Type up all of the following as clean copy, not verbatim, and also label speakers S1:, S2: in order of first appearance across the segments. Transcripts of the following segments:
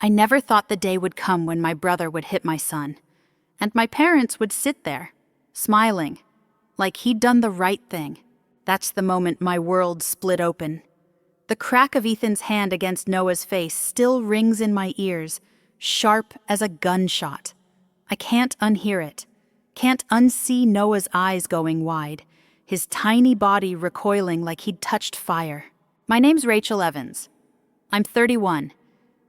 S1: I never thought the day would come when my brother would hit my son, and my parents would sit there, smiling, like he'd done the right thing. That's the moment my world split open. The crack of Ethan's hand against Noah's face still rings in my ears, sharp as a gunshot. I can't unhear it, can't unsee Noah's eyes going wide, his tiny body recoiling like he'd touched fire. My name's Rachel Evans. I'm 31,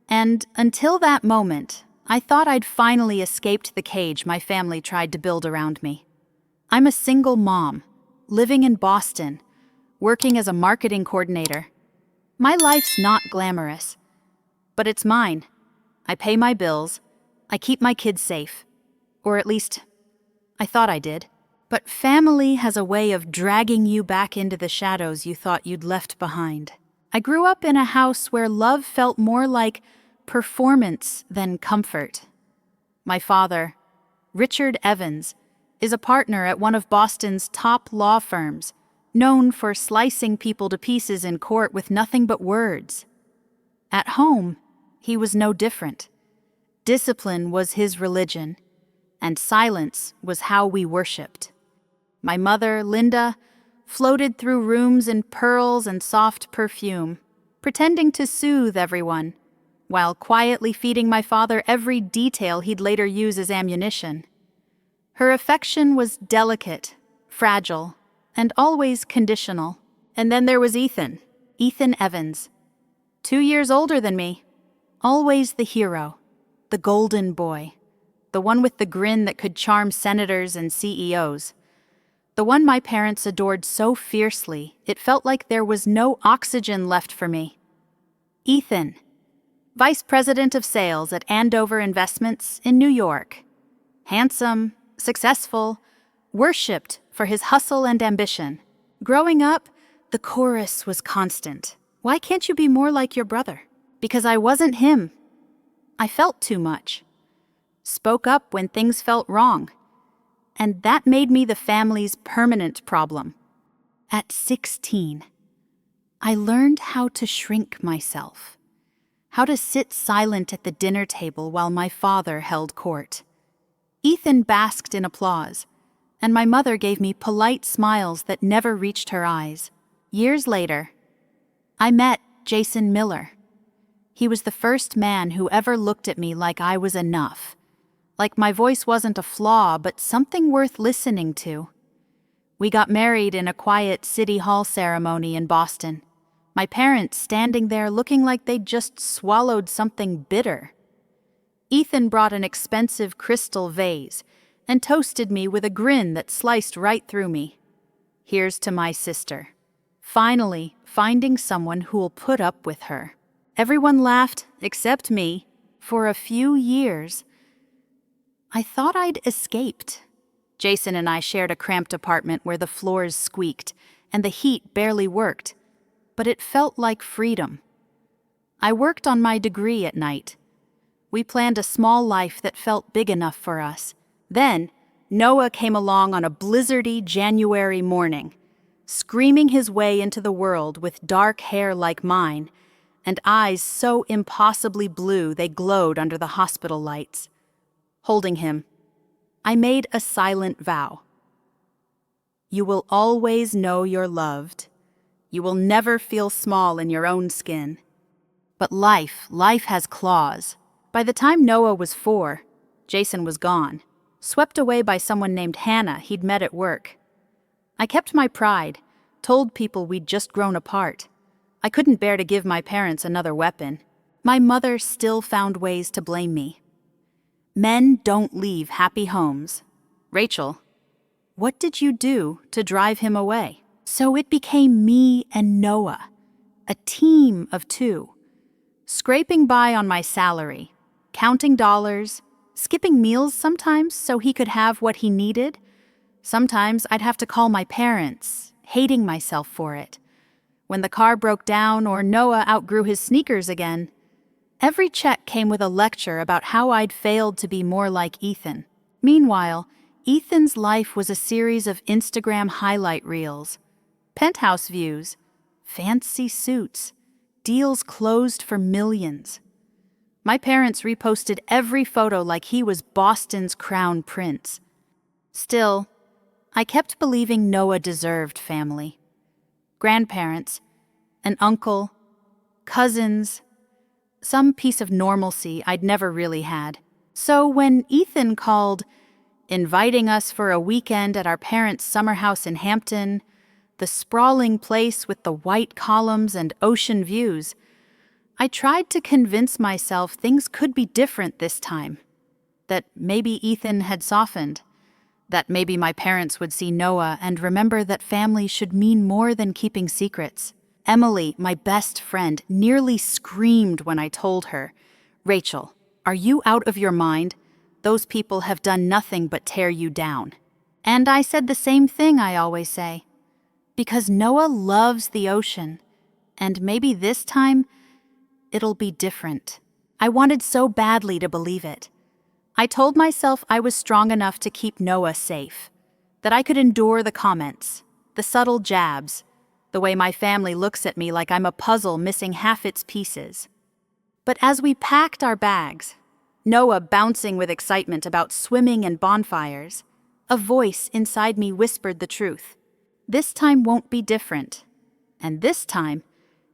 S1: and until that moment, I thought I'd finally escaped the cage my family tried to build around me. I'm a single mom, living in Boston, working as a marketing coordinator. My life's not glamorous, but it's mine. I pay my bills, I keep my kids safe, or at least, I thought I did. But family has a way of dragging you back into the shadows you thought you'd left behind. I grew up in a house where love felt more like performance than comfort. My father, Richard Evans, is a partner at one of Boston's top law firms, known for slicing people to pieces in court with nothing but words. At home, he was no different. Discipline was his religion, and silence was how we worshipped. My mother, Linda, floated through rooms in pearls and soft perfume, pretending to soothe everyone, while quietly feeding my father every detail he'd later use as ammunition. Her affection was delicate, fragile, and always conditional. And then there was Ethan Evans, 2 years older than me, always the hero, the golden boy, the one with the grin that could charm senators and CEOs. The one my parents adored so fiercely, it felt like there was no oxygen left for me. Ethan, Vice President of Sales at Andover Investments in New York. Handsome, successful, worshipped for his hustle and ambition. Growing up, the chorus was constant. Why can't you be more like your brother? Because I wasn't him. I felt too much. Spoke up when things felt wrong. And that made me the family's permanent problem. At 16, I learned how to shrink myself, how to sit silent at the dinner table while my father held court. Ethan basked in applause, and my mother gave me polite smiles that never reached her eyes. Years later, I met Jason Miller. He was the first man who ever looked at me like I was enough. Like my voice wasn't a flaw, but something worth listening to. We got married in a quiet City Hall ceremony in Boston, my parents standing there looking like they'd just swallowed something bitter. Ethan brought an expensive crystal vase and toasted me with a grin that sliced right through me. Here's to my sister, finally finding someone who'll put up with her. Everyone laughed, except me, for a few years. I thought I'd escaped. Jason and I shared a cramped apartment where the floors squeaked and the heat barely worked, but it felt like freedom. I worked on my degree at night. We planned a small life that felt big enough for us. Then, Noah came along on a blizzardy January morning, screaming his way into the world with dark hair like mine and eyes so impossibly blue they glowed under the hospital lights. Holding him, I made a silent vow. You will always know you're loved. You will never feel small in your own skin. But life has claws. By the time Noah was 4, Jason was gone, swept away by someone named Hannah he'd met at work. I kept my pride, told people we'd just grown apart. I couldn't bear to give my parents another weapon. My mother still found ways to blame me. Men don't leave happy homes. Rachel, what did you do to drive him away? So it became me and Noah, a team of 2, scraping by on my salary, counting dollars, skipping meals sometimes so he could have what he needed. Sometimes I'd have to call my parents, hating myself for it. When the car broke down or Noah outgrew his sneakers again, every check came with a lecture about how I'd failed to be more like Ethan. Meanwhile, Ethan's life was a series of Instagram highlight reels, penthouse views, fancy suits, deals closed for millions. My parents reposted every photo like he was Boston's crown prince. Still, I kept believing Noah deserved family. Grandparents, an uncle, cousins, some piece of normalcy I'd never really had. So when Ethan called, inviting us for a weekend at our parents' summer house in Hampton, the sprawling place with the white columns and ocean views, I tried to convince myself things could be different this time. That maybe Ethan had softened. That maybe my parents would see Noah and remember that family should mean more than keeping secrets. Emily, my best friend, nearly screamed when I told her, "Rachel, are you out of your mind? Those people have done nothing but tear you down." And I said the same thing I always say. Because Noah loves the ocean, and maybe this time, it'll be different. I wanted so badly to believe it. I told myself I was strong enough to keep Noah safe, that I could endure the comments, the subtle jabs, the way my family looks at me like I'm a puzzle missing half its pieces. But as we packed our bags, Noah bouncing with excitement about swimming and bonfires, a voice inside me whispered the truth. This time won't be different, and this time,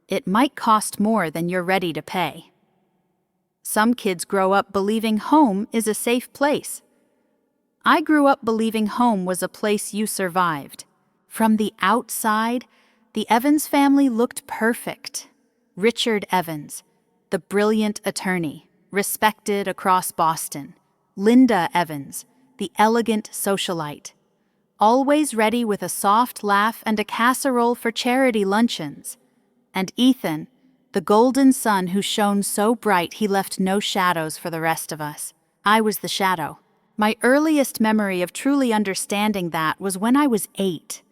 S1: it might cost more than you're ready to pay. Some kids grow up believing home is a safe place. I grew up believing home was a place you survived. From the outside, the Evans family looked perfect. Richard Evans, the brilliant attorney, respected across Boston. Linda Evans, the elegant socialite, always ready with a soft laugh and a casserole for charity luncheons. And Ethan, the golden sun who shone so bright he left no shadows for the rest of us. I was the shadow. My earliest memory of truly understanding that was when I was 8.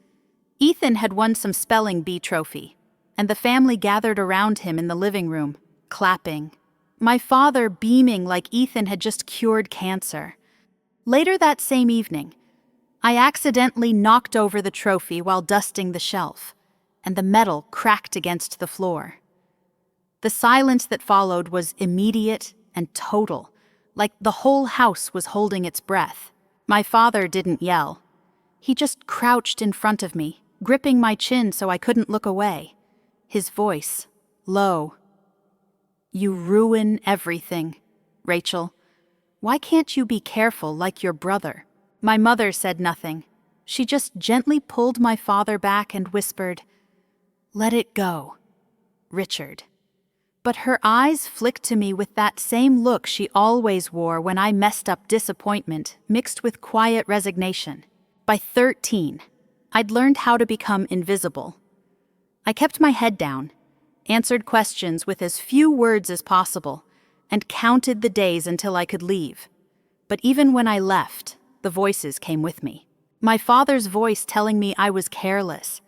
S1: Ethan had won some spelling bee trophy, and the family gathered around him in the living room, clapping. My father beaming like Ethan had just cured cancer. Later that same evening, I accidentally knocked over the trophy while dusting the shelf, and the metal cracked against the floor. The silence that followed was immediate and total, like the whole house was holding its breath. My father didn't yell. He just crouched in front of me, gripping my chin so I couldn't look away. His voice, low. "You ruin everything, Rachel. Why can't you be careful like your brother?" My mother said nothing. She just gently pulled my father back and whispered, "Let it go, Richard." But her eyes flicked to me with that same look she always wore when I messed up disappointment mixed with quiet resignation. By 13, I'd learned how to become invisible. I kept my head down, answered questions with as few words as possible, and counted the days until I could leave. But even when I left, the voices came with me. My father's voice telling me I was careless.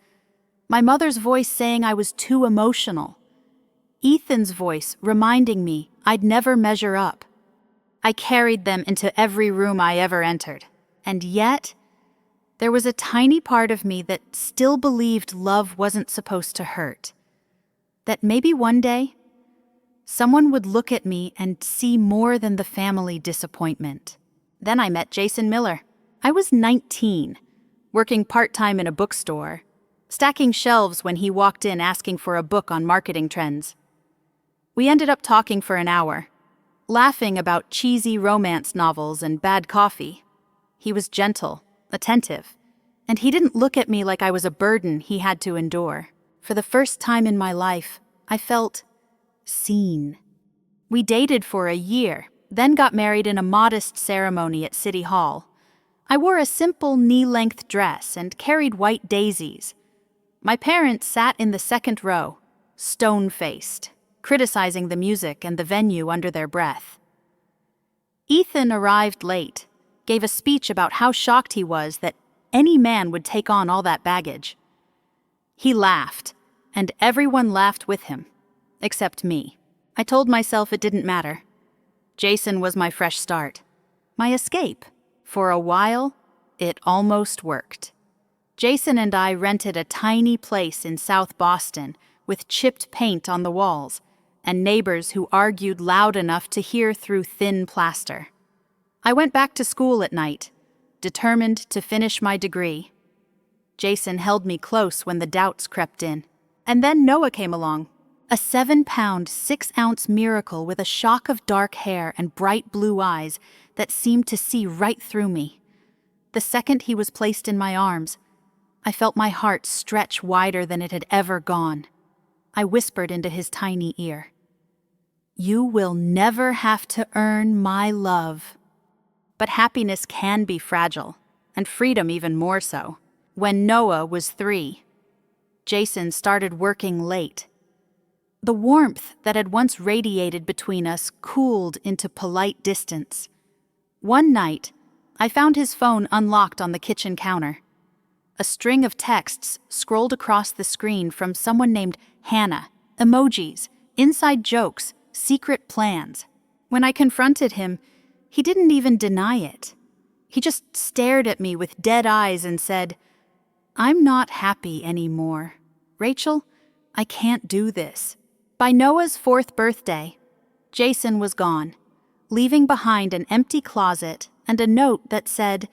S1: My mother's voice saying I was too emotional. Ethan's voice reminding me I'd never measure up. I carried them into every room I ever entered. And yet, there was a tiny part of me that still believed love wasn't supposed to hurt. That maybe one day, someone would look at me and see more than the family disappointment. Then I met Jason Miller. I was 19, working part-time in a bookstore, stacking shelves when he walked in asking for a book on marketing trends. We ended up talking for an hour, laughing about cheesy romance novels and bad coffee. He was gentle, attentive, and he didn't look at me like I was a burden he had to endure. For the first time in my life, I felt seen. We dated for a year, then got married in a modest ceremony at City Hall. I wore a simple knee-length dress and carried white daisies. My parents sat in the second row, stone-faced, criticizing the music and the venue under their breath. Ethan arrived late, gave a speech about how shocked he was that any man would take on all that baggage. He laughed, and everyone laughed with him, except me. I told myself it didn't matter. Jason was my fresh start, my escape. For a while, it almost worked. Jason and I rented a tiny place in South Boston with chipped paint on the walls and neighbors who argued loud enough to hear through thin plaster. I went back to school at night, determined to finish my degree. Jason held me close when the doubts crept in. And then Noah came along, a 7-pound, 6-ounce miracle with a shock of dark hair and bright blue eyes that seemed to see right through me. The second he was placed in my arms, I felt my heart stretch wider than it had ever gone. I whispered into his tiny ear, "You will never have to earn my love." But happiness can be fragile, and freedom even more so. When Noah was 3, Jason started working late. The warmth that had once radiated between us cooled into polite distance. One night, I found his phone unlocked on the kitchen counter. A string of texts scrolled across the screen from someone named Hannah, emojis, inside jokes, secret plans. When I confronted him, he didn't even deny it. He just stared at me with dead eyes and said, "I'm not happy anymore. Rachel, I can't do this." By Noah's 4th birthday, Jason was gone, leaving behind an empty closet and a note that said,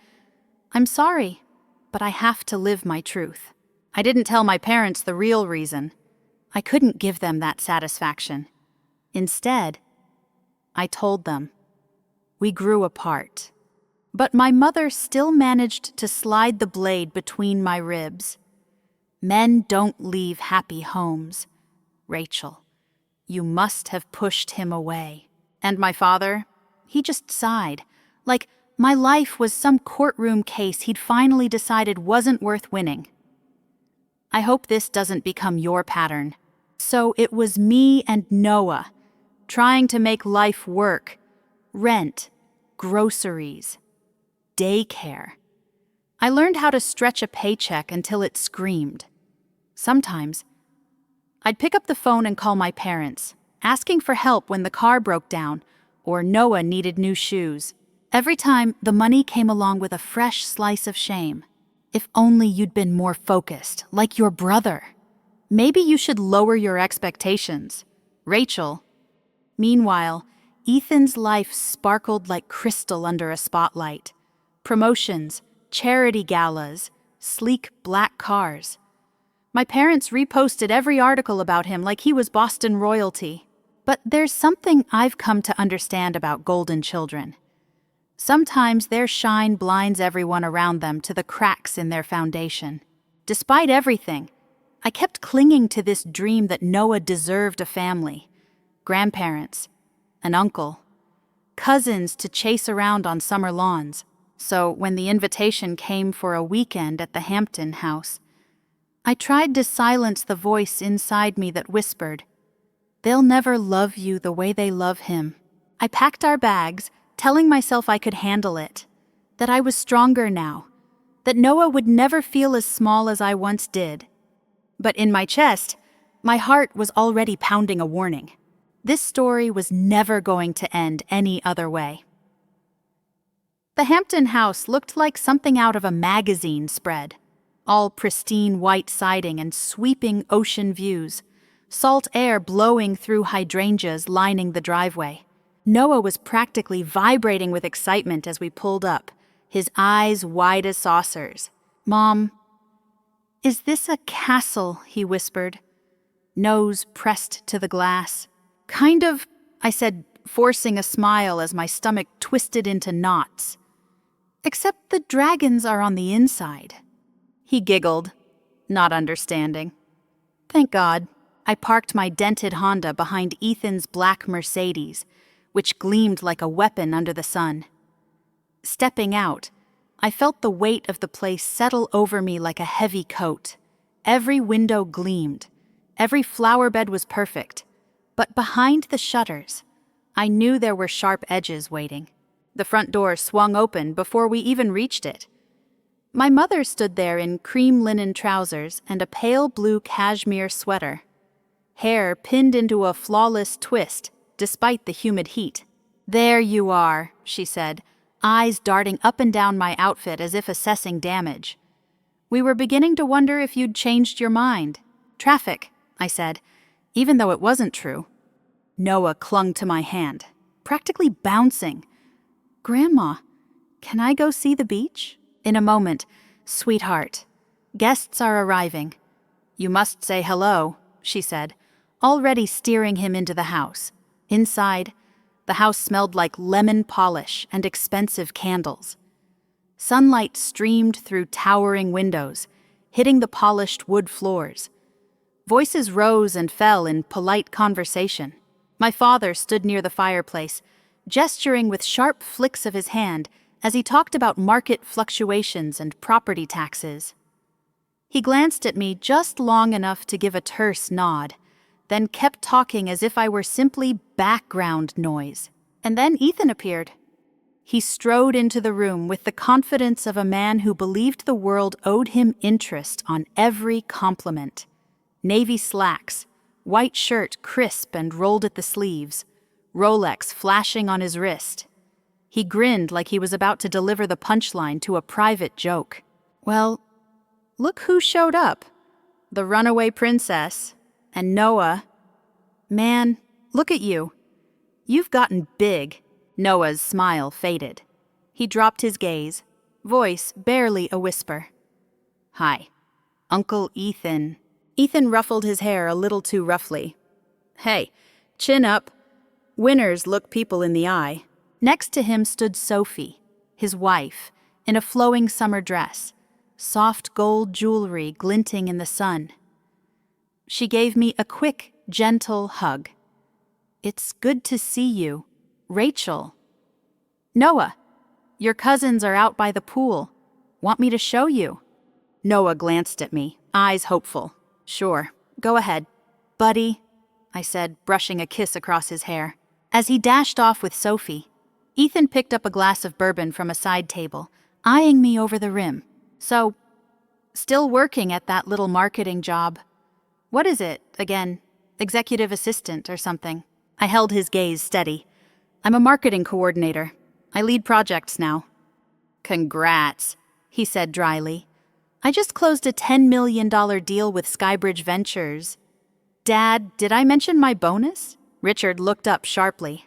S1: "I'm sorry, but I have to live my truth." I didn't tell my parents the real reason. I couldn't give them that satisfaction. Instead, I told them. We grew apart. But my mother still managed to slide the blade between my ribs. Men don't leave happy homes. Rachel, you must have pushed him away. And my father, he just sighed, like my life was some courtroom case he'd finally decided wasn't worth winning. I hope this doesn't become your pattern. So it was me and Noah, trying to make life work. Rent, groceries, daycare. I learned how to stretch a paycheck until it screamed. Sometimes, I'd pick up the phone and call my parents, asking for help when the car broke down or Noah needed new shoes. Every time, the money came along with a fresh slice of shame. If only you'd been more focused, like your brother. Maybe you should lower your expectations. Rachel. Meanwhile, Ethan's life sparkled like crystal under a spotlight. Promotions, charity galas, sleek black cars. My parents reposted every article about him like he was Boston royalty. But there's something I've come to understand about golden children. Sometimes their shine blinds everyone around them to the cracks in their foundation. Despite everything, I kept clinging to this dream that Noah deserved a family, grandparents, an uncle, cousins to chase around on summer lawns. So when the invitation came for a weekend at the Hampton house, I tried to silence the voice inside me that whispered, "They'll never love you the way they love him." I packed our bags, telling myself I could handle it, that I was stronger now, that Noah would never feel as small as I once did. But in my chest, my heart was already pounding a warning. This story was never going to end any other way. The Hampton house looked like something out of a magazine spread. All pristine white siding and sweeping ocean views, salt air blowing through hydrangeas lining the driveway. Noah was practically vibrating with excitement as we pulled up, his eyes wide as saucers. "Mom, is this a castle?" he whispered, nose pressed to the glass. "Kind of," I said, forcing a smile as my stomach twisted into knots. "Except the dragons are on the inside." He giggled, not understanding. Thank God, I parked my dented Honda behind Ethan's black Mercedes, which gleamed like a weapon under the sun. Stepping out, I felt the weight of the place settle over me like a heavy coat. Every window gleamed. Every flower bed was perfect. But behind the shutters, I knew there were sharp edges waiting. The front door swung open before we even reached it. My mother stood there in cream linen trousers and a pale blue cashmere sweater, hair pinned into a flawless twist despite the humid heat. "There you are," she said, eyes darting up and down my outfit as if assessing damage. "We were beginning to wonder if you'd changed your mind." "Traffic," I said, even though it wasn't true. Noah clung to my hand, practically bouncing. "Grandma, can I go see the beach?" "In a moment, sweetheart. Guests are arriving." "You must say hello," she said, already steering him into the house. Inside, the house smelled like lemon polish and expensive candles. Sunlight streamed through towering windows, hitting the polished wood floors. Voices rose and fell in polite conversation. My father stood near the fireplace, gesturing with sharp flicks of his hand as he talked about market fluctuations and property taxes. He glanced at me just long enough to give a terse nod, then kept talking as if I were simply background noise. And then Ethan appeared. He strode into the room with the confidence of a man who believed the world owed him interest on every compliment. Navy slacks, white shirt crisp and rolled at the sleeves, Rolex flashing on his wrist. He grinned like he was about to deliver the punchline to a private joke. "Well, look who showed up. The runaway princess. And Noah. Man, look at you. You've gotten big." Noah's smile faded. He dropped his gaze, voice barely a whisper. "Hi, Uncle Ethan." Ethan ruffled his hair a little too roughly. "Hey, chin up. Winners look people in the eye." Next to him stood Sophie, his wife, in a flowing summer dress, soft gold jewelry glinting in the sun. She gave me a quick, gentle hug. "It's good to see you, Rachel." "Noah, your cousins are out by the pool. Want me to show you?" Noah glanced at me, eyes hopeful. "Sure, go ahead." "Buddy," I said, brushing a kiss across his hair. As he dashed off with Sophie, Ethan picked up a glass of bourbon from a side table, eyeing me over the rim. "So, still working at that little marketing job. What is it, again? Executive assistant or something?" I held his gaze steady. "I'm a marketing coordinator. I lead projects now." "Congrats," he said dryly. "I just closed a $10 million deal with Skybridge Ventures." "Dad, did I mention my bonus?" Richard looked up sharply.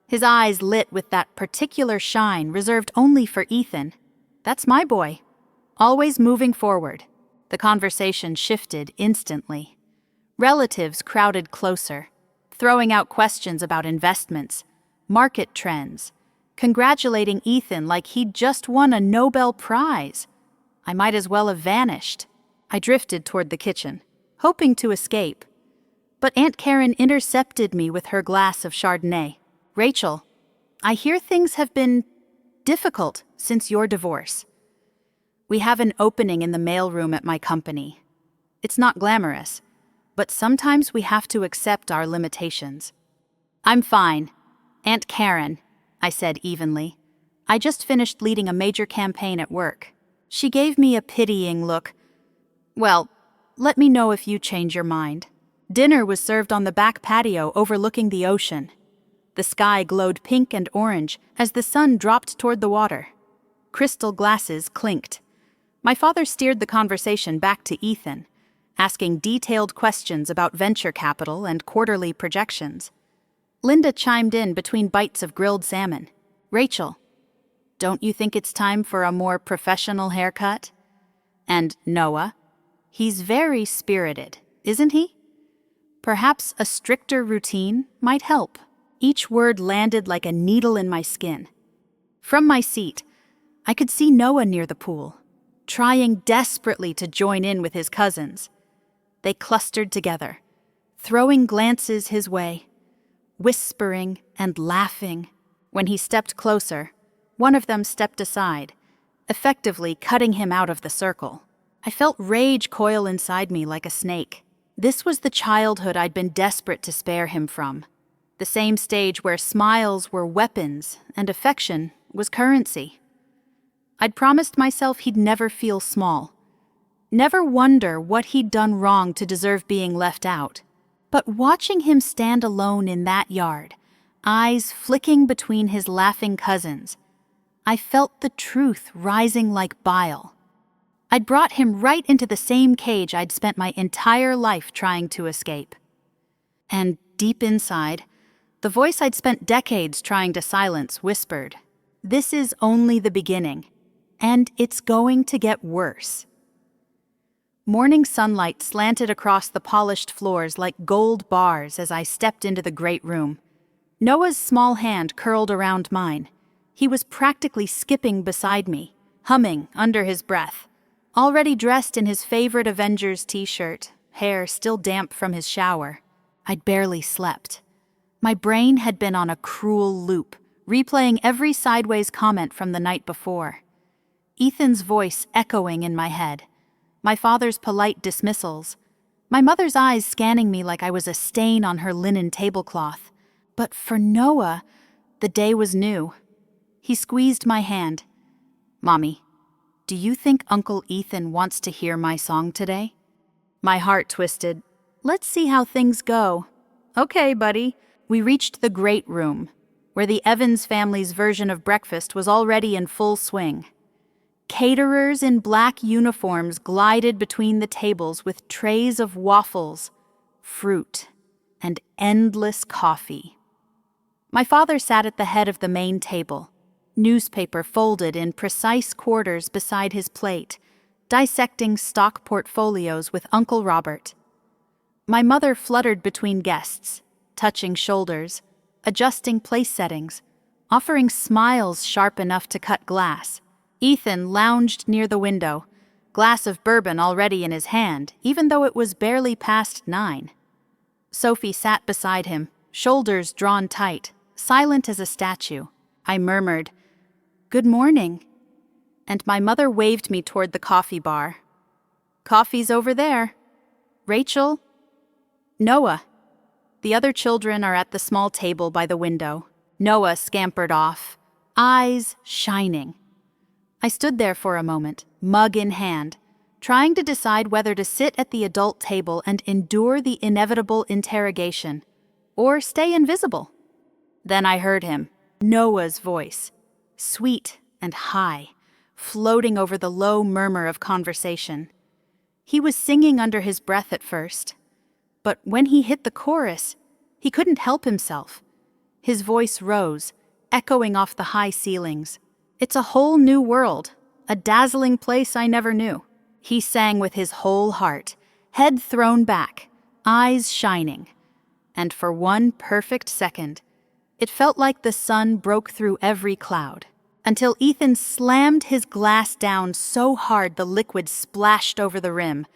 S1: His eyes lit with that particular shine reserved only for Ethan. "That's my boy. Always moving forward." The conversation shifted instantly. Relatives crowded closer, throwing out questions about investments, market trends, congratulating Ethan like he'd just won a Nobel Prize. I might as well have vanished. I drifted toward the kitchen, hoping to escape. But Aunt Karen intercepted me with her glass of Chardonnay. "Rachel, I hear things have been difficult since your divorce. We have an opening in the mailroom at my company. It's not glamorous, but sometimes we have to accept our limitations." "I'm fine, Aunt Karen," I said evenly. "I just finished leading a major campaign at work." She gave me a pitying look. "Well, let me know if you change your mind." Dinner was served on the back patio overlooking the ocean. The sky glowed pink and orange as the sun dropped toward the water. Crystal glasses clinked. My father steered the conversation back to Ethan, asking detailed questions about venture capital and quarterly projections. Linda chimed in between bites of grilled salmon. "Rachel, don't you think it's time for a more professional haircut?" And Noah, he's very spirited, isn't he? Perhaps a stricter routine might help. Each word landed like a needle in my skin. From my seat, I could see Noah near the pool, trying desperately to join in with his cousins. They clustered together, throwing glances his way, whispering and laughing. When he stepped closer, one of them stepped aside, effectively cutting him out of the circle. I felt rage coil inside me like a snake. This was the childhood I'd been desperate to spare him from. The same stage where smiles were weapons and affection was currency. I'd promised myself he'd never feel small, never wonder what he'd done wrong to deserve being left out. But watching him stand alone in that yard, eyes flicking between his laughing cousins, I felt the truth rising like bile. I'd brought him right into the same cage I'd spent my entire life trying to escape. And deep inside, The voice I'd spent decades trying to silence whispered, "This is only the beginning, and it's going to get worse." Morning sunlight slanted across the polished floors like gold bars as I stepped into the great room. Noah's small hand curled around mine. He was practically skipping beside me, humming under his breath, already dressed in his favorite Avengers t-shirt, hair still damp from his shower. I'd barely slept. My brain had been on a cruel loop, replaying every sideways comment from the night before. Ethan's voice echoing in my head, my father's polite dismissals, my mother's eyes scanning me like I was a stain on her linen tablecloth. But for Noah, the day was new. He squeezed my hand. "Mommy, do you think Uncle Ethan wants to hear my song today?" My heart twisted. "Let's see how things go." "Okay, buddy." We reached the great room, where the Evans family's version of breakfast was already in full swing. Caterers in black uniforms glided between the tables with trays of waffles, fruit, and endless coffee. My father sat at the head of the main table, newspaper folded in precise quarters beside his plate, dissecting stock portfolios with Uncle Robert. My mother fluttered between guests, touching shoulders, adjusting place settings, offering smiles sharp enough to cut glass. Ethan lounged near the window, glass of bourbon already in his hand, even though it was barely past 9. Sophie sat beside him, shoulders drawn tight, silent as a statue. I murmured, "Good morning," and my mother waved me toward the coffee bar. "Coffee's over there. Rachel?" "Noah." The other children are at the small table by the window. Noah scampered off, eyes shining. I stood there for a moment, mug in hand, trying to decide whether to sit at the adult table and endure the inevitable interrogation, or stay invisible. Then I heard him, Noah's voice, sweet and high, floating over the low murmur of conversation. He was singing under his breath at first, but when he hit the chorus, he couldn't help himself. His voice rose, echoing off the high ceilings. "It's a whole new world, a dazzling place I never knew." He sang with his whole heart, head thrown back, eyes shining. And for one perfect second, it felt like the sun broke through every cloud, until Ethan slammed his glass down so hard the liquid splashed over the rim.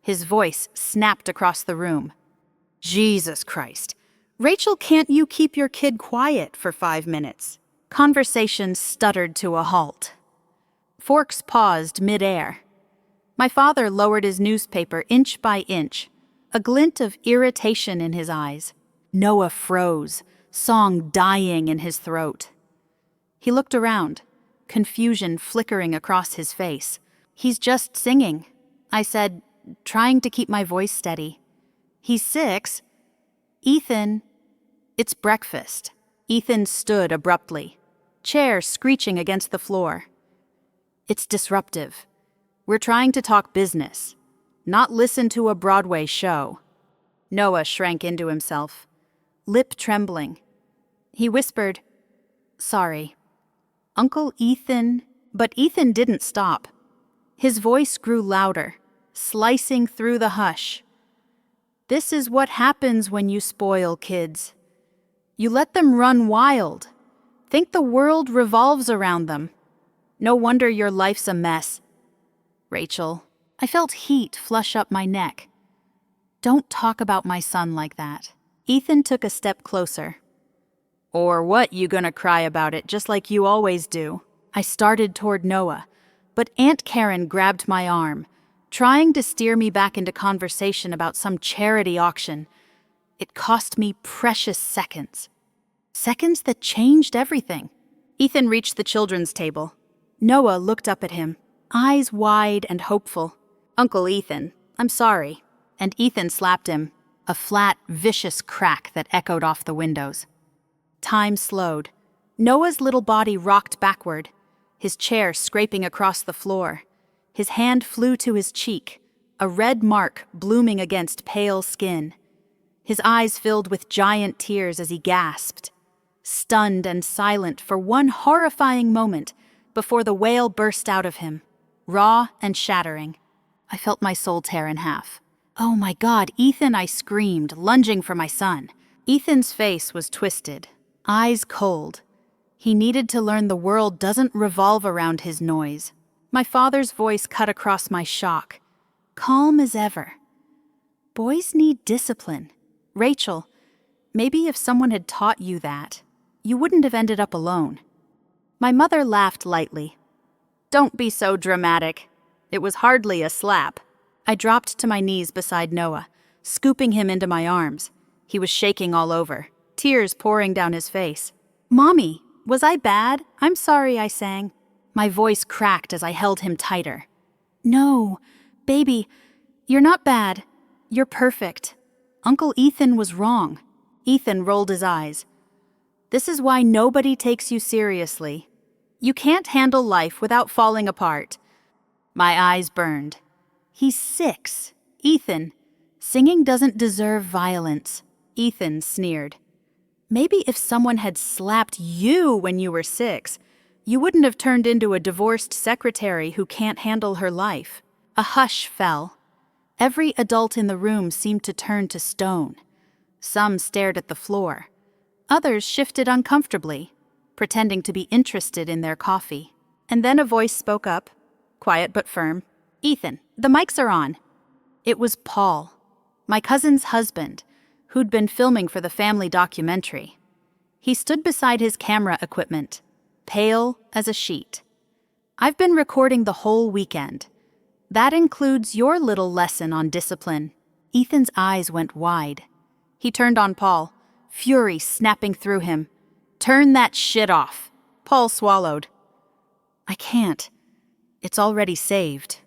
S1: His voice snapped across the room. "Jesus Christ. Rachel, can't you keep your kid quiet for 5 minutes? Conversation stuttered to a halt. Forks paused mid-air. My father lowered his newspaper inch by inch, a glint of irritation in his eyes. Noah froze, song dying in his throat. He looked around, confusion flickering across his face. "He's just singing," I said, trying to keep my voice steady. "He's 6. Ethan." "It's breakfast." Ethan stood abruptly, chair screeching against the floor. "It's disruptive. We're trying to talk business, not listen to a Broadway show." Noah shrank into himself, lip trembling. He whispered, "Sorry. Uncle Ethan..." But Ethan didn't stop. His voice grew louder, slicing through the hush. "This is what happens when you spoil kids. You let them run wild. Think the world revolves around them. No wonder your life's a mess. Rachel," I felt heat flush up my neck. "Don't talk about my son like that." Ethan took a step closer. "Or what, you gonna cry about it just like you always do?" I started toward Noah, but Aunt Karen grabbed my arm, trying to steer me back into conversation about some charity auction. It cost me precious seconds. Seconds that changed everything. Ethan reached the children's table. Noah looked up at him, eyes wide and hopeful. "Uncle Ethan, I'm sorry." And Ethan slapped him, a flat, vicious crack that echoed off the windows. Time slowed. Noah's little body rocked backward, his chair scraping across the floor. His hand flew to his cheek, a red mark blooming against pale skin. His eyes filled with giant tears as he gasped, stunned and silent for one horrifying moment before the wail burst out of him, raw and shattering. I felt my soul tear in half. "Oh my God, Ethan," I screamed, lunging for my son. Ethan's face was twisted, eyes cold. He needed to learn the world doesn't revolve around his noise. My father's voice cut across my shock, calm as ever. "Boys need discipline. Rachel, maybe if someone had taught you that, you wouldn't have ended up alone." My mother laughed lightly. "Don't be so dramatic. It was hardly a slap." I dropped to my knees beside Noah, scooping him into my arms. He was shaking all over, tears pouring down his face. "Mommy, was I bad? I'm sorry," I sang. My voice cracked as I held him tighter. "No, baby, you're not bad. You're perfect. Uncle Ethan was wrong." Ethan rolled his eyes. "This is why nobody takes you seriously. You can't handle life without falling apart." My eyes burned. "He's 6. Ethan, singing doesn't deserve violence." Ethan sneered. "Maybe if someone had slapped you when you were 6, you wouldn't have turned into a divorced secretary who can't handle her life." A hush fell. Every adult in the room seemed to turn to stone. Some stared at the floor. Others shifted uncomfortably, pretending to be interested in their coffee. And then a voice spoke up, quiet but firm. "Ethan, the mics are on." It was Paul, my cousin's husband, who'd been filming for the family documentary. He stood beside his camera equipment, pale as a sheet. "I've been recording the whole weekend. That includes your little lesson on discipline." Ethan's eyes went wide. He turned on Paul, fury snapping through him. "Turn that shit off." Paul swallowed. "I can't. It's already saved.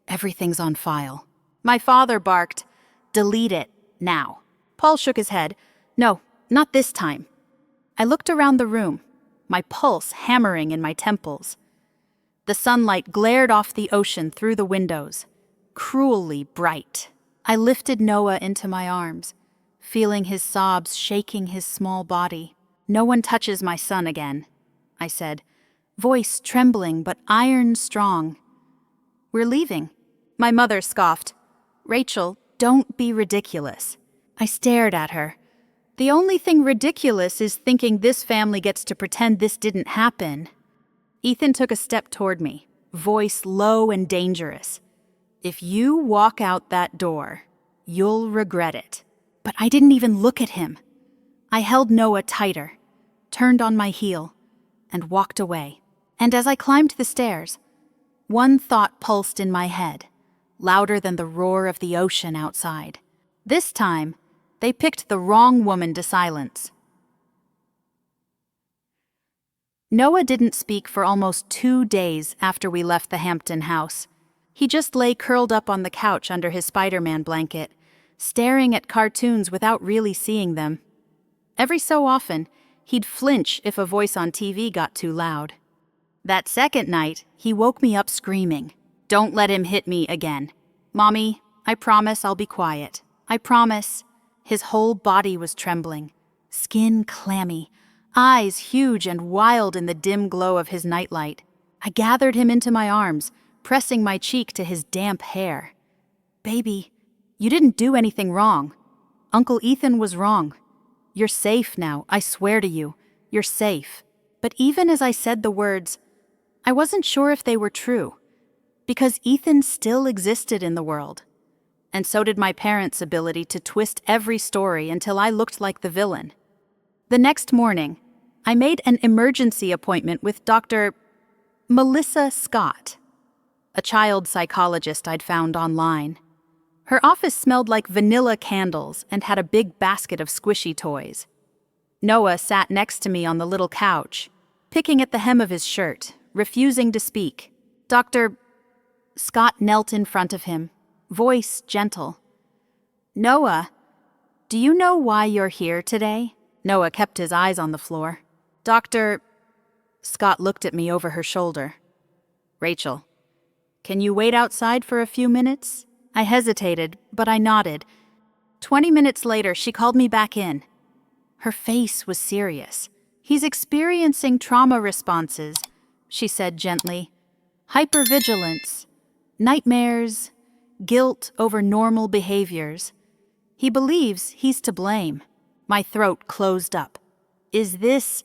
S1: Everything's on file." My father barked, "Delete it, now." Paul shook his head. "No, not this time." I looked around the room, my pulse hammering in my temples. The sunlight glared off the ocean through the windows, cruelly bright. I lifted Noah into my arms, feeling his sobs shaking his small body. "No one touches my son again," I said, voice trembling but iron strong. "We're leaving." My mother scoffed. "Rachel, don't be ridiculous." I stared at her. "The only thing ridiculous is thinking this family gets to pretend this didn't happen." Ethan took a step toward me, voice low and dangerous. "If you walk out that door, you'll regret it." But I didn't even look at him. I held Noah tighter, turned on my heel, and walked away. And as I climbed the stairs, one thought pulsed in my head, louder than the roar of the ocean outside. This time, they picked the wrong woman to silence. Noah didn't speak for almost 2 days after we left the Hampton house. He just lay curled up on the couch under his Spider-Man blanket, staring at cartoons without really seeing them. Every so often, he'd flinch if a voice on TV got too loud. That second night, he woke me up screaming, "Don't let him hit me again. Mommy, I promise I'll be quiet. I promise." His whole body was trembling, skin clammy, eyes huge and wild in the dim glow of his nightlight. I gathered him into my arms, pressing my cheek to his damp hair. "Baby, you didn't do anything wrong. Uncle Ethan was wrong. You're safe now, I swear to you. You're safe." But even as I said the words, I wasn't sure if they were true, because Ethan still existed in the world. And so did my parents' ability to twist every story until I looked like the villain. The next morning, I made an emergency appointment with Dr. Melissa Scott, a child psychologist I'd found online. Her office smelled like vanilla candles and had a big basket of squishy toys. Noah sat next to me on the little couch, picking at the hem of his shirt, refusing to speak. Dr. Scott knelt in front of him, voice gentle. "Noah, do you know why you're here today?" Noah kept his eyes on the floor. Dr. Scott looked at me over her shoulder. "Rachel, can you wait outside for a few minutes?" I hesitated, but I nodded. 20 minutes later, she called me back in. Her face was serious. He's experiencing trauma responses, she said gently. Hypervigilance, nightmares, guilt over normal behaviors. He believes he's to blame. My throat closed up. Is this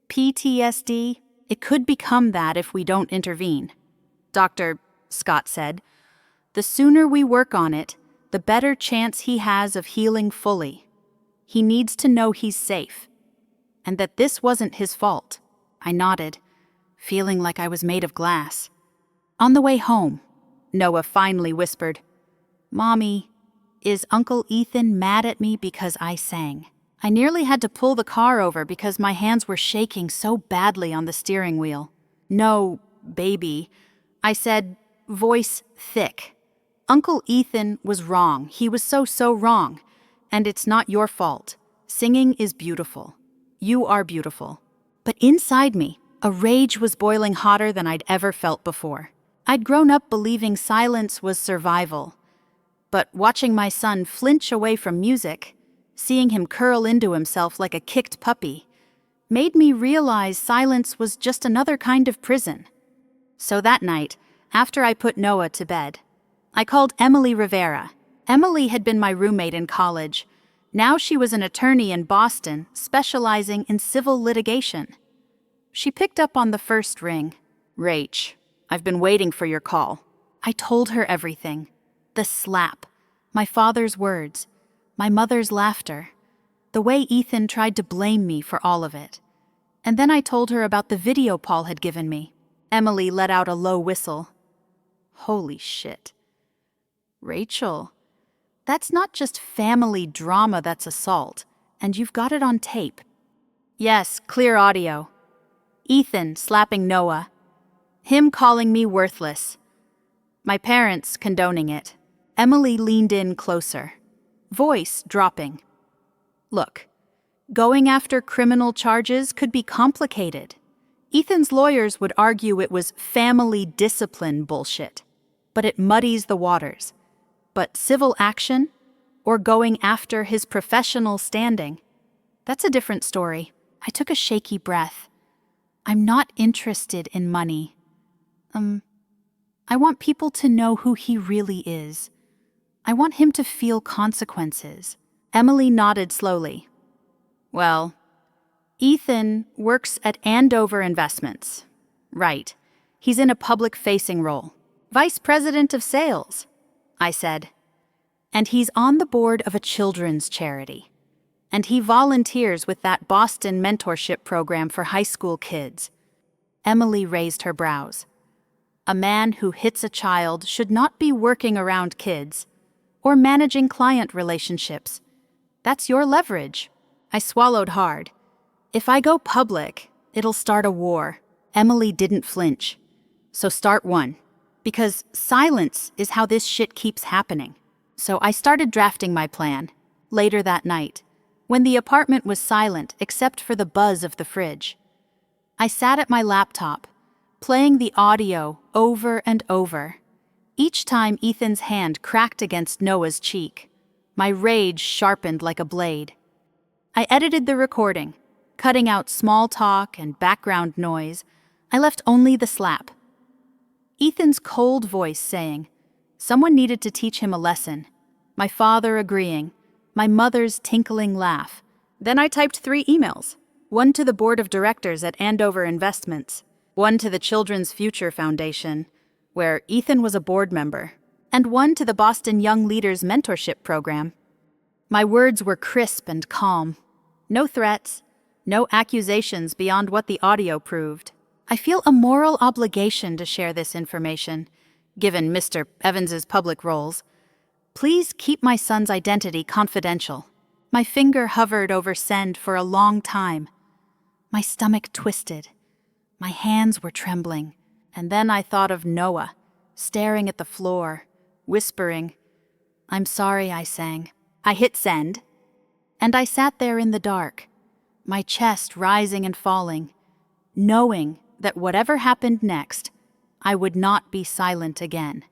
S1: PTSD? It could become that if we don't intervene. Dr. Scott said, the sooner we work on it, the better chance he has of healing fully. He needs to know he's safe, and that this wasn't his fault. I nodded, feeling like I was made of glass. On the way home, Noah finally whispered, Mommy, is Uncle Ethan mad at me because I sang? I nearly had to pull the car over because my hands were shaking so badly on the steering wheel. No, baby, I said, voice thick. Uncle Ethan was wrong. He was so wrong. And it's not your fault. Singing is beautiful. You are beautiful. But inside me, a rage was boiling hotter than I'd ever felt before. I'd grown up believing silence was survival. But watching my son flinch away from music, seeing him curl into himself like a kicked puppy, made me realize silence was just another kind of prison. So that night, after I put Noah to bed, I called Emily Rivera. Emily had been my roommate in college. Now she was an attorney in Boston, specializing in civil litigation. She picked up on the first ring. Rach, I've been waiting for your call. I told her everything. The slap, my father's words, my mother's laughter, the way Ethan tried to blame me for all of it. And then I told her about the video Paul had given me. Emily let out a low whistle. Holy shit. Rachel, that's not just family drama, that's assault, and you've got it on tape. Yes, clear audio. Ethan slapping Noah. Him calling me worthless. My parents condoning it. Emily leaned in closer, voice dropping. Look, going after criminal charges could be complicated. Ethan's lawyers would argue it was family discipline bullshit, but it muddies the waters. But civil action, or going after his professional standing, that's a different story. I took a shaky breath. I'm not interested in money. I want people to know who he really is. I want him to feel consequences. Emily nodded slowly. Well, Ethan works at Andover Investments. Right. He's in a public-facing role. Vice President of Sales, I said. And he's on the board of a children's charity. And he volunteers with that Boston mentorship program for high school kids. Emily raised her brows. A man who hits a child should not be working around kids or managing client relationships. That's your leverage. I swallowed hard. If I go public, it'll start a war. Emily didn't flinch. So start one. Because silence is how this shit keeps happening. So I started drafting my plan. Later that night, when the apartment was silent except for the buzz of the fridge, I sat at my laptop, playing the audio over and over. Each time Ethan's hand cracked against Noah's cheek, my rage sharpened like a blade. I edited the recording, cutting out small talk and background noise. I left only the slap. Ethan's cold voice saying, someone needed to teach him a lesson. My father agreeing, my mother's tinkling laugh. Then I typed 3 emails, one to the board of directors at Andover Investments, one to the Children's Future Foundation, where Ethan was a board member, and one to the Boston Young Leaders Mentorship Program. My words were crisp and calm. No threats, no accusations beyond what the audio proved. I feel a moral obligation to share this information, given Mr. Evans's public roles. Please keep my son's identity confidential. My finger hovered over send for a long time. My stomach twisted. My hands were trembling. And then I thought of Noah, staring at the floor, whispering, I'm sorry, I sang. I hit send, and I sat there in the dark, my chest rising and falling, knowing that whatever happened next, I would not be silent again.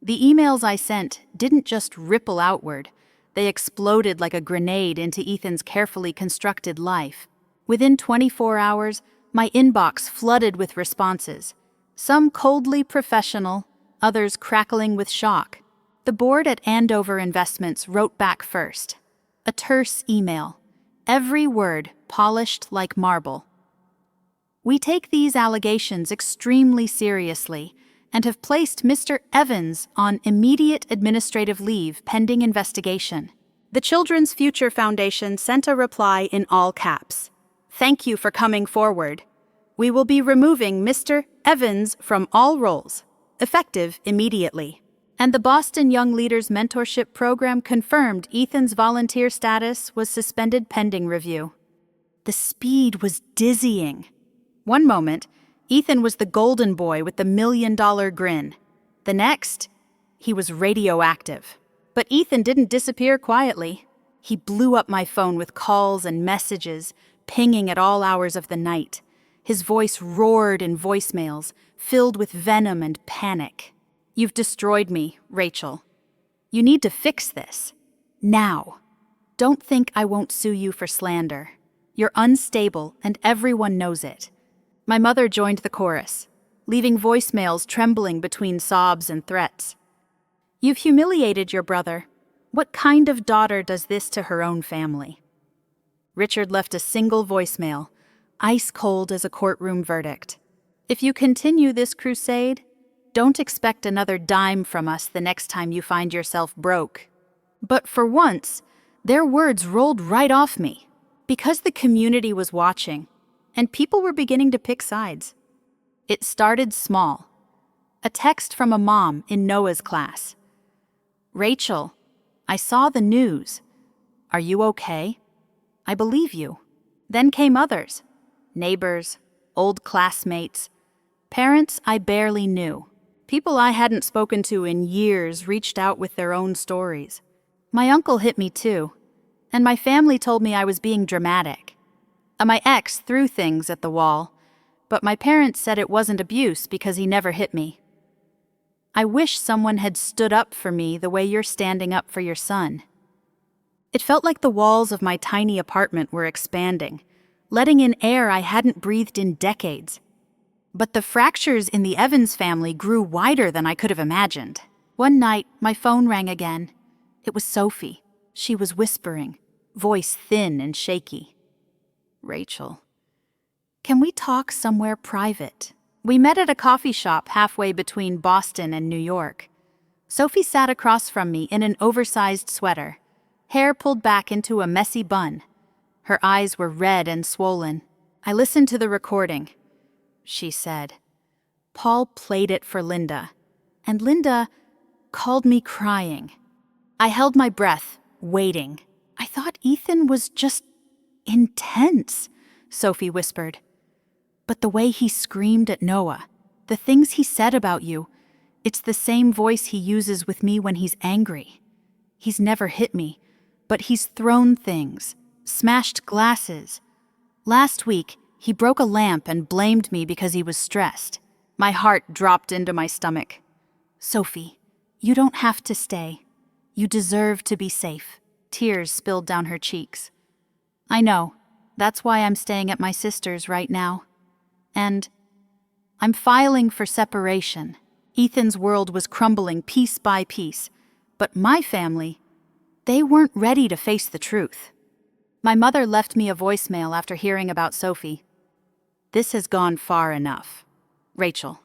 S1: The emails I sent didn't just ripple outward, They exploded like a grenade into Ethan's carefully constructed life. Within 24 hours, my inbox flooded with responses, some coldly professional, others crackling with shock. The board at Andover Investments wrote back first. A terse email, every word polished like marble. We take these allegations extremely seriously and have placed Mr. Evans on immediate administrative leave pending investigation. The Children's Future Foundation sent a reply in all caps. Thank you for coming forward. We will be removing Mr. Evans from all roles, effective immediately. And the Boston Young Leaders Mentorship Program confirmed Ethan's volunteer status was suspended pending review. The speed was dizzying. One moment, Ethan was the golden boy with the $1 million grin. The next, he was radioactive. But Ethan didn't disappear quietly. He blew up my phone with calls and messages, pinging at all hours of the night. His voice roared in voicemails, filled with venom and panic. You've destroyed me, Rachel. You need to fix this. Now. Don't think I won't sue you for slander. You're unstable, and everyone knows it. My mother joined the chorus, leaving voicemails trembling between sobs and threats. You've humiliated your brother. What kind of daughter does this to her own family? Richard left a single voicemail, ice cold as a courtroom verdict. If you continue this crusade, don't expect another dime from us the next time you find yourself broke. But for once, their words rolled right off me, because the community was watching, and people were beginning to pick sides. It started small. A text from a mom in Noah's class. Rachel, I saw the news. Are you okay? I believe you. Then came others. Neighbors, old classmates, parents I barely knew. People I hadn't spoken to in years reached out with their own stories. My uncle hit me too, and my family told me I was being dramatic. My ex threw things at the wall, but my parents said it wasn't abuse because he never hit me. I wish someone had stood up for me the way you're standing up for your son. It felt like the walls of my tiny apartment were expanding, letting in air I hadn't breathed in decades. But the fractures in the Evans family grew wider than I could have imagined. One night, my phone rang again. It was Sophie. She was whispering, voice thin and shaky. Rachel, can we talk somewhere private? We met at a coffee shop halfway between Boston and New York. Sophie sat across from me in an oversized sweater, hair pulled back into a messy bun. Her eyes were red and swollen. I listened to the recording. She said. Paul played it for Linda, and Linda called me crying. I held my breath, waiting. I thought Ethan was just intense, Sophie whispered. But the way he screamed at Noah, the things he said about you, it's the same voice he uses with me when he's angry. He's never hit me, but he's thrown things, smashed glasses. Last week, he broke a lamp and blamed me because he was stressed. My heart dropped into my stomach. Sophie, you don't have to stay. You deserve to be safe. Tears spilled down her cheeks. I know. That's why I'm staying at my sister's right now. And I'm filing for separation. Ethan's world was crumbling piece by piece. But my family, they weren't ready to face the truth. My mother left me a voicemail after hearing about Sophie. This has gone far enough. Rachel,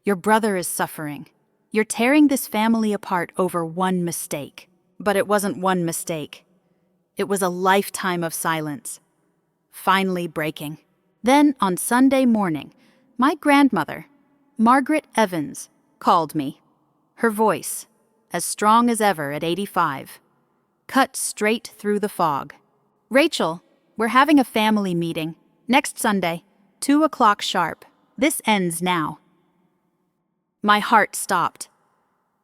S1: your brother is suffering. You're tearing this family apart over one mistake. But it wasn't one mistake. It was a lifetime of silence. Finally breaking. Then, on Sunday morning, my grandmother, Margaret Evans, called me. Her voice, as strong as ever at 85, cut straight through the fog. Rachel, we're having a family meeting next Sunday, 2:00 sharp. This ends now. My heart stopped.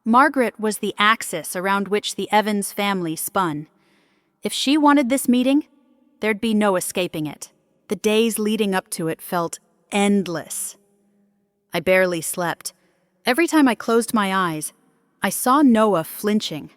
S1: Margaret was the axis around which the Evans family spun. If she wanted this meeting, there'd be no escaping it. The days leading up to it felt endless. I barely slept. Every time I closed my eyes, I saw Noah flinching,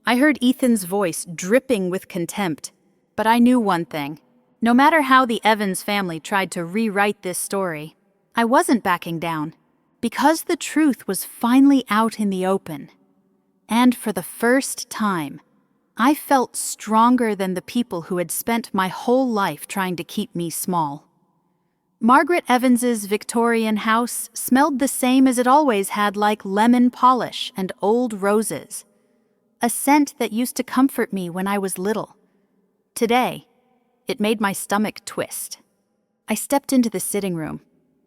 S1: I heard Ethan's voice dripping with contempt, but I knew one thing. No matter how the Evans family tried to rewrite this story, I wasn't backing down, because the truth was finally out in the open. And for the first time, I felt stronger than the people who had spent my whole life trying to keep me small. Margaret Evans's Victorian house smelled the same as it always had, like lemon polish and old roses, a scent that used to comfort me when I was little. Today, it made my stomach twist. I stepped into the sitting room,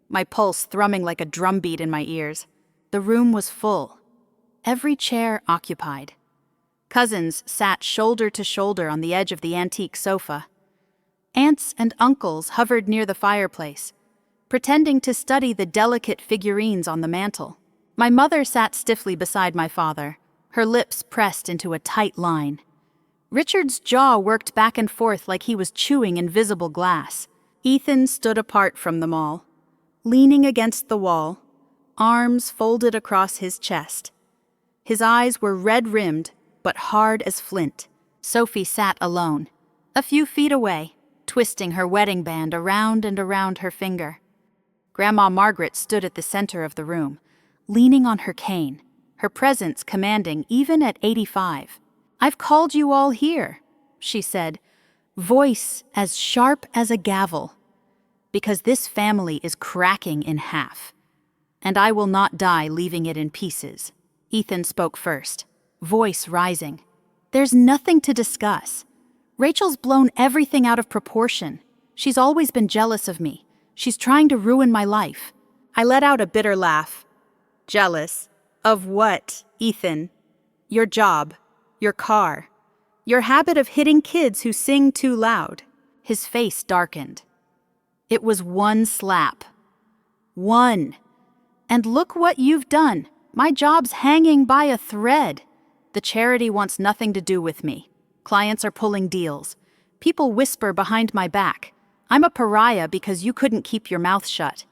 S1: my pulse thrumming like a drumbeat in my ears. The room was full, every chair occupied. Cousins sat shoulder to shoulder on the edge of the antique sofa. Aunts and uncles hovered near the fireplace, pretending to study the delicate figurines on the mantel. My mother sat stiffly beside my father, her lips pressed into a tight line. Richard's jaw worked back and forth like he was chewing invisible glass. Ethan stood apart from them all, leaning against the wall, arms folded across his chest. His eyes were red-rimmed, but hard as flint. Sophie sat alone, a few feet away, twisting her wedding band around and around her finger. Grandma Margaret stood at the center of the room, leaning on her cane, her presence commanding even at 85. "I've called you all here," she said, voice as sharp as a gavel, "because this family is cracking in half, and I will not die leaving it in pieces." Ethan spoke first, voice rising. "There's nothing to discuss. Rachel's blown everything out of proportion. She's always been jealous of me. She's trying to ruin my life." I let out a bitter laugh. "Jealous? Of what, Ethan? Your job, your car, your habit of hitting kids who sing too loud." His face darkened. "It was one slap. One. And look what you've done. My job's hanging by a thread. The charity wants nothing to do with me. Clients are pulling deals. People whisper behind my back. I'm a pariah because you couldn't keep your mouth shut."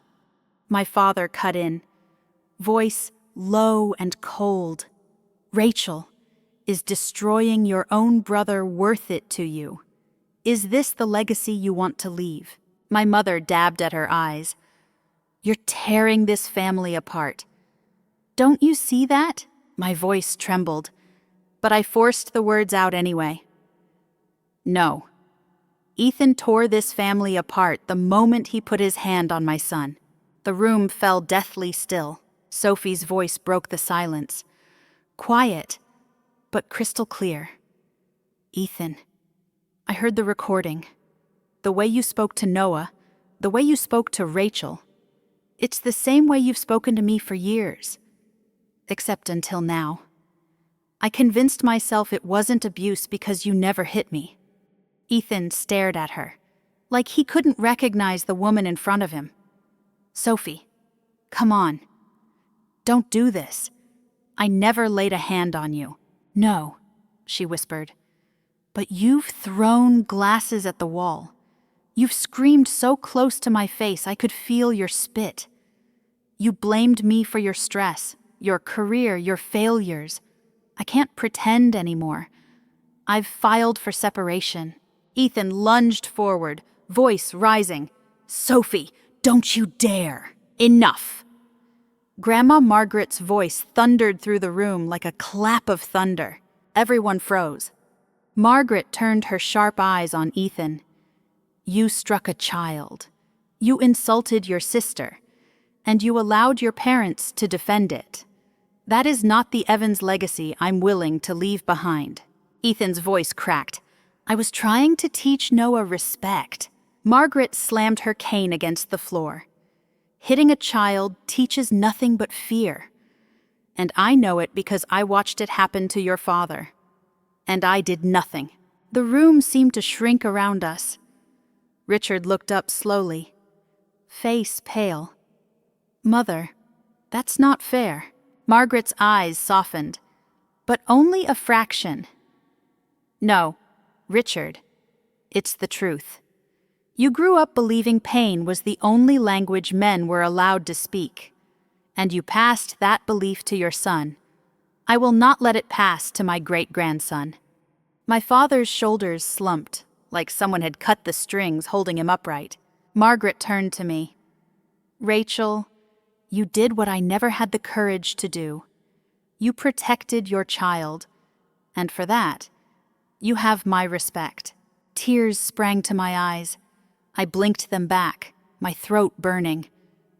S1: My father cut in, voice low and cold. "Rachel, is destroying your own brother worth it to you? Is this the legacy you want to leave?" My mother dabbed at her eyes. "You're tearing this family apart. Don't you see that?" My voice trembled, but I forced the words out anyway. "No. Ethan tore this family apart the moment he put his hand on my son." The room fell deathly still. Sophie's voice broke the silence. Quiet, but crystal clear. "Ethan, I heard the recording. The way you spoke to Noah, the way you spoke to Rachel. It's the same way you've spoken to me for years. Except until now. I convinced myself it wasn't abuse because you never hit me." Ethan stared at her, like he couldn't recognize the woman in front of him. "Sophie, come on. Don't do this. I never laid a hand on you." "No," she whispered. "But you've thrown glasses at the wall. You've screamed so close to my face I could feel your spit. You blamed me for your stress, your career, your failures. I can't pretend anymore. I've filed for separation." Ethan lunged forward, voice rising. "Sophie, don't you dare! Enough!" Grandma Margaret's voice thundered through the room like a clap of thunder. Everyone froze. Margaret turned her sharp eyes on Ethan. "You struck a child. You insulted your sister. And you allowed your parents to defend it. That is not the Evans legacy I'm willing to leave behind." Ethan's voice cracked. "I was trying to teach Noah respect." Margaret slammed her cane against the floor. "Hitting a child teaches nothing but fear. And I know it because I watched it happen to your father. And I did nothing." The room seemed to shrink around us. Richard looked up slowly, face pale. "Mother, that's not fair." Margaret's eyes softened, but only a fraction. "No, Richard, it's the truth. You grew up believing pain was the only language men were allowed to speak, and you passed that belief to your son. I will not let it pass to my great-grandson." My father's shoulders slumped, like someone had cut the strings holding him upright. Margaret turned to me. "Rachel, you did what I never had the courage to do. You protected your child, and for that, you have my respect." Tears sprang to my eyes. I blinked them back, my throat burning.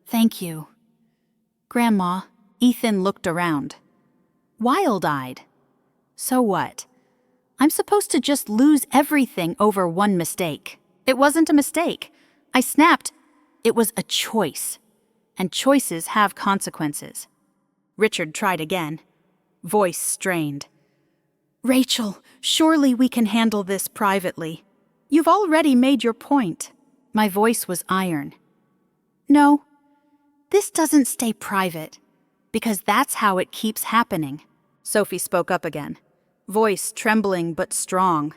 S1: "Thank you." "Grandma," Ethan looked around. Wild-eyed. "So what? I'm supposed to just lose everything over one mistake." "It wasn't a mistake." I snapped. "It was a choice, and choices have consequences." Richard tried again, voice strained. "Rachel, surely we can handle this privately. You've already made your point." My voice was iron. "No, this doesn't stay private, because that's how it keeps happening." Sophie spoke up again, voice trembling but strong.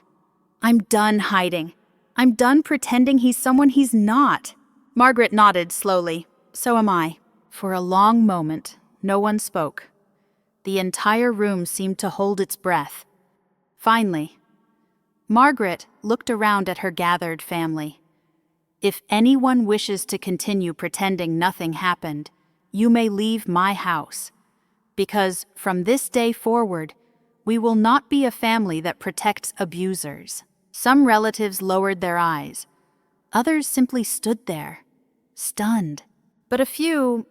S1: "I'm done hiding. I'm done pretending he's someone he's not." Margaret nodded slowly. "So am I." For a long moment, no one spoke. The entire room seemed to hold its breath. Finally, Margaret looked around at her gathered family. "If anyone wishes to continue pretending nothing happened, you may leave my house. Because from this day forward, we will not be a family that protects abusers." Some relatives lowered their eyes. Others simply stood there, stunned. But a few,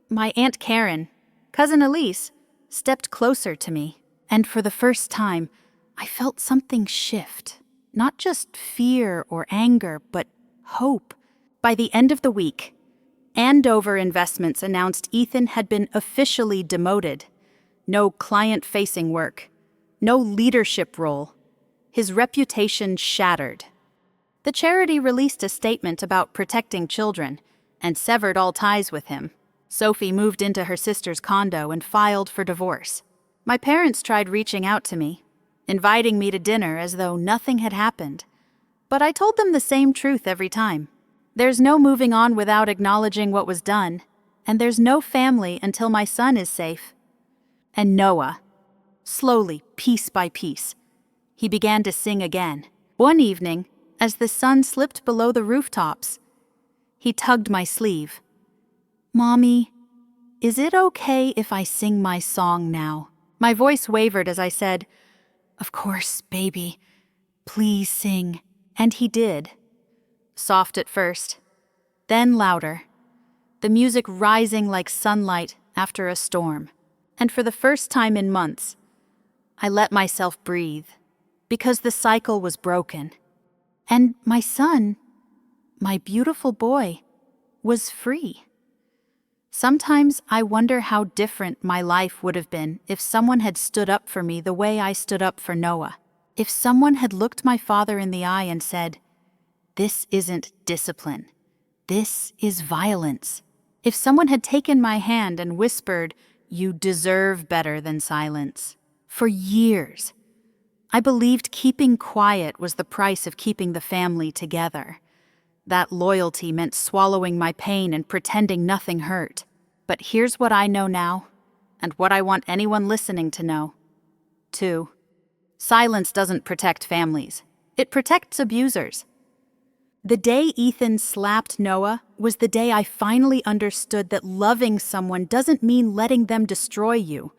S1: my Aunt Karen, Cousin Elise, stepped closer to me. And for the first time, I felt something shift. Not just fear or anger, but hope. By the end of the week, Andover Investments announced Ethan had been officially demoted. No client-facing work, no leadership role. His reputation shattered. The charity released a statement about protecting children and severed all ties with him. Sophie moved into her sister's condo and filed for divorce. My parents tried reaching out to me, inviting me to dinner as though nothing had happened. But I told them the same truth every time. There's no moving on without acknowledging what was done, and there's no family until my son is safe. And Noah, slowly, piece by piece, he began to sing again. One evening, as the sun slipped below the rooftops, he tugged my sleeve. "Mommy, is it okay if I sing my song now?" My voice wavered as I said, "Of course, baby. Please sing." And he did. Soft at first, then louder, the music rising like sunlight after a storm. And for the first time in months, I let myself breathe, because the cycle was broken. And my son, my beautiful boy, was free. Sometimes I wonder how different my life would have been if someone had stood up for me the way I stood up for Noah. If someone had looked my father in the eye and said, "This isn't discipline. This is violence." If someone had taken my hand and whispered, "You deserve better than silence." For years, I believed keeping quiet was the price of keeping the family together. That loyalty meant swallowing my pain and pretending nothing hurt. But here's what I know now, and what I want anyone listening to know. 2. Silence doesn't protect families. It protects abusers. The day Ethan slapped Noah was the day I finally understood that loving someone doesn't mean letting them destroy you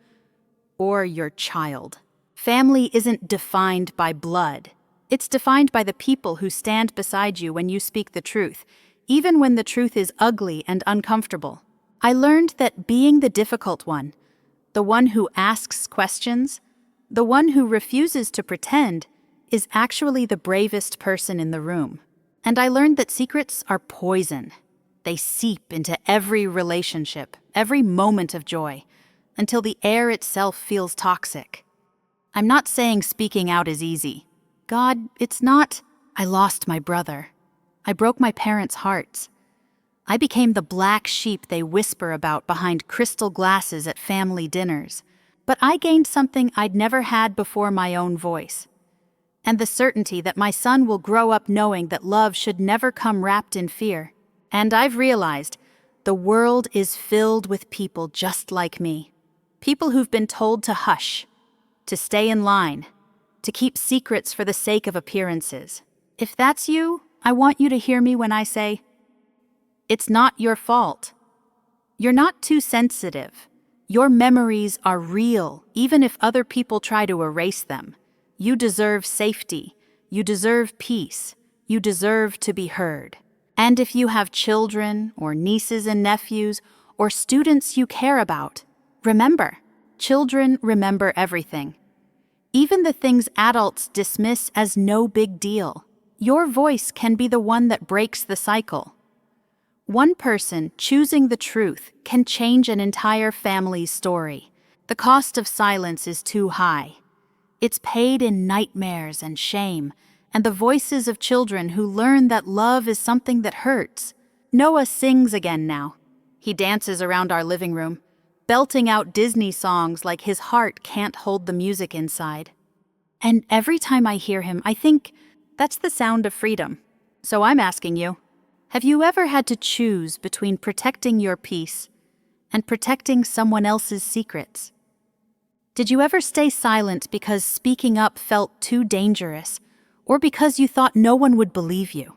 S1: or your child. Family isn't defined by blood. It's defined by the people who stand beside you when you speak the truth, even when the truth is ugly and uncomfortable. I learned that being the difficult one, the one who asks questions, the one who refuses to pretend, is actually the bravest person in the room. And I learned that secrets are poison. They seep into every relationship, every moment of joy, until the air itself feels toxic. I'm not saying speaking out is easy. God, it's not. I lost my brother. I broke my parents' hearts. I became the black sheep they whisper about behind crystal glasses at family dinners. But I gained something I'd never had before: my own voice. And the certainty that my son will grow up knowing that love should never come wrapped in fear. And I've realized the world is filled with people just like me. People who've been told to hush, to stay in line, to keep secrets for the sake of appearances. If that's you, I want you to hear me when I say, it's not your fault. You're not too sensitive. Your memories are real, even if other people try to erase them. You deserve safety. You deserve peace. You deserve to be heard. And if you have children, or nieces and nephews, or students you care about, remember, children remember everything. Even the things adults dismiss as no big deal. Your voice can be the one that breaks the cycle. One person choosing the truth can change an entire family's story. The cost of silence is too high. It's paid in nightmares and shame, and the voices of children who learn that love is something that hurts. Noah sings again now. He dances around our living room, belting out Disney songs like his heart can't hold the music inside. And every time I hear him, I think that's the sound of freedom. So I'm asking you, have you ever had to choose between protecting your peace and protecting someone else's secrets? Did you ever stay silent because speaking up felt too dangerous, or because you thought no one would believe you?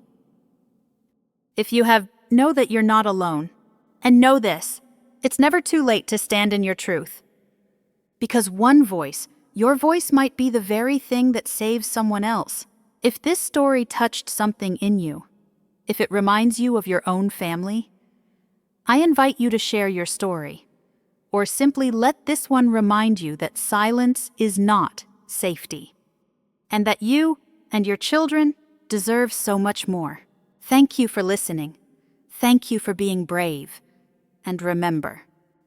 S1: If you have, know that you're not alone. And know this, it's never too late to stand in your truth. Because one voice, your voice might be the very thing that saves someone else. If this story touched something in you, if it reminds you of your own family, I invite you to share your story, or simply let this one remind you that silence is not safety, and that you and your children deserve so much more. Thank you for listening. Thank you for being brave. And remember,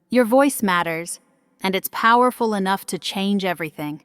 S1: your voice matters, and it's powerful enough to change everything.